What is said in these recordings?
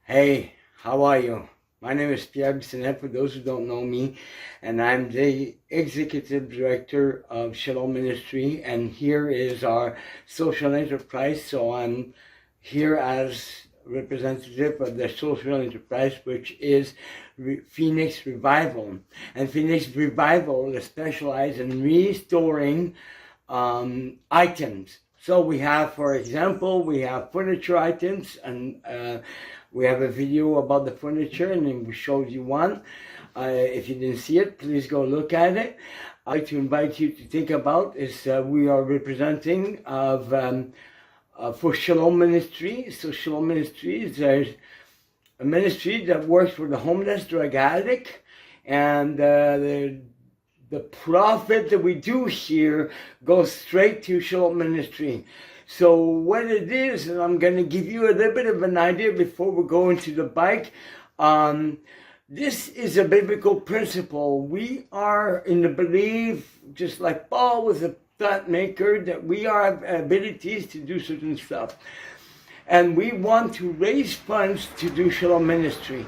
Hey, how are you? My name is Pierre Bissonnette, for those who don't know me, and I'm the Executive Director of Shalom Ministry, and here is our social enterprise. So I'm here as representative of the social enterprise, which is Phoenix Revival. And Phoenix Revival is specialized in restoring items. So we have, for example, we have furniture items, and we have a video about the furniture, and then we showed you one. If you didn't see it, please go look at it. I'd like to invite you to think about is we are representing for Shalom Ministry. So Shalom Ministry is a ministry that works for the homeless, drug addict, and the profit that we do here goes straight to Shalom Ministry. So what it is, and I'm going to give you a little bit of an idea before we go into the bike. This is a biblical principle. We are in the belief, just like Paul was a thought maker, that we have abilities to do certain stuff. And we want to raise funds to do Shalom Ministry,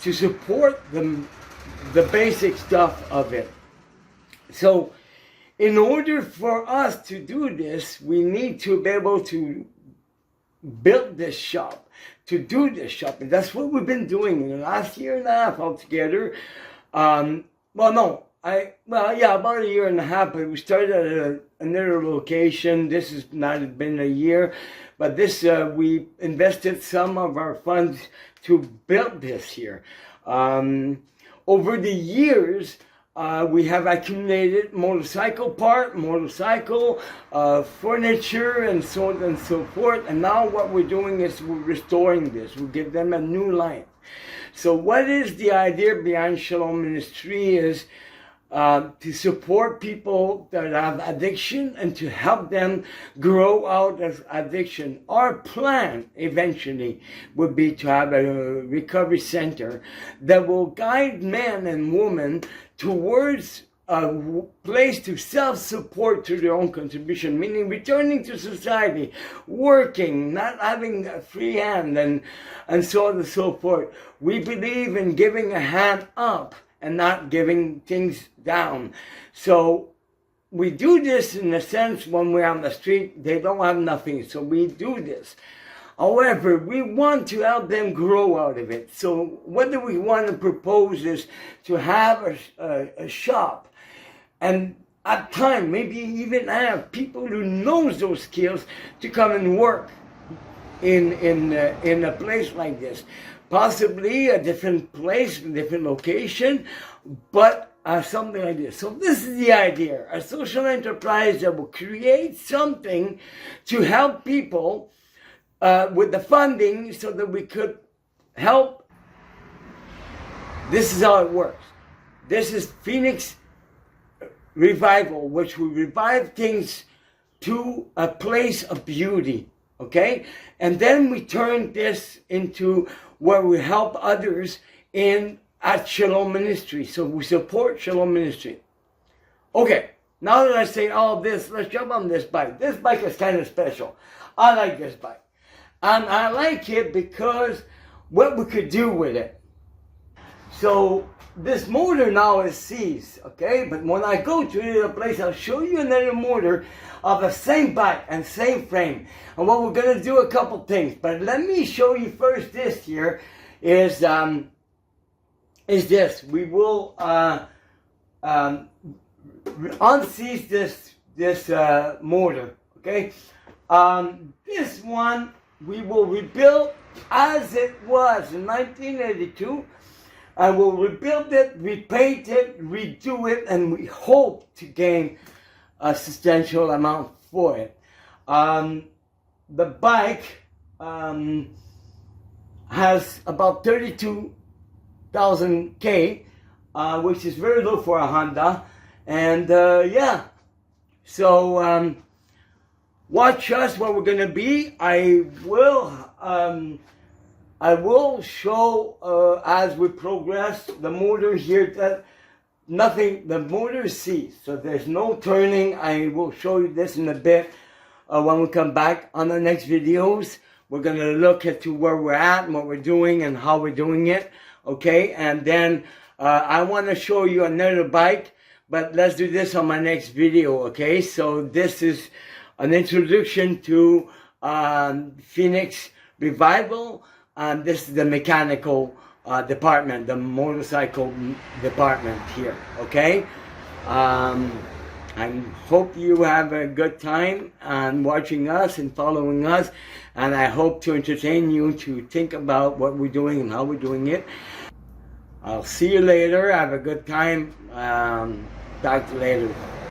to support the basic stuff of it. So in order for us to do this, we need to be able to build this shop, to do this shop. And that's what we've been doing in the last year and a half altogether. About a year and a half, but we started at another location. This has not been a year, but this, we invested some of our funds to build this here. Over the years, we have accumulated motorcycle, furniture, and so on and so forth. And now what we're doing is we're restoring this. We give them a new life. So what is the idea behind Shalom Ministry is to support people that have addiction and to help them grow out of addiction. Our plan eventually would be to have a recovery center that will guide men and women towards a place to self-support through their own contribution, meaning returning to society, working, not having a free hand, and so on and so forth. We believe in giving a hand up and not giving things down. So we do this in a sense when we're on the street, they don't have nothing, so we do this. However, we want to help them grow out of it. So what do we want to propose is to have a shop, and at time, maybe even have people who knows those skills to come and work in a place like this. Possibly a different place, a different location, but something like this. So this is the idea, a social enterprise that will create something to help people with the funding so that we could help. This is how it works. This is Phoenix Revival, which will revive things to a place of beauty, okay? And then we turn this into where we help others at Shalom Ministry. So we support Shalom Ministry. Okay, now that I say all this, let's jump on this bike. This bike is kind of special. I like this bike. And I like it because what we could do with it. So this motor now is seized, okay? But when I go to another place, I'll show you another motor of the same bike and same frame. And what we're going to do a couple things. But let me show you first this here is this. We will unseize this motor, okay? This one we will rebuild as it was in 1982. I will rebuild it, repaint it, redo it, and we hope to gain a substantial amount for it. The bike has about 32,000 K, which is very low for a Honda. And so watch us where we're going to be. I will show as we progress the motor here that the motor is seized, so there's no turning. I will show you this in a bit when we come back on the next videos. We're going to look at to where we're at and what we're doing and how we're doing it. Okay, and then I want to show you another bike, but let's do this on my next video. Okay, so this is an introduction to Phoenix Revival, and this is the mechanical department, the motorcycle department here. Okay, I hope you have a good time on watching us and following us, and I hope to entertain you to think about what we're doing and how we're doing it. I'll see you later. Have a good time. Talk to you later.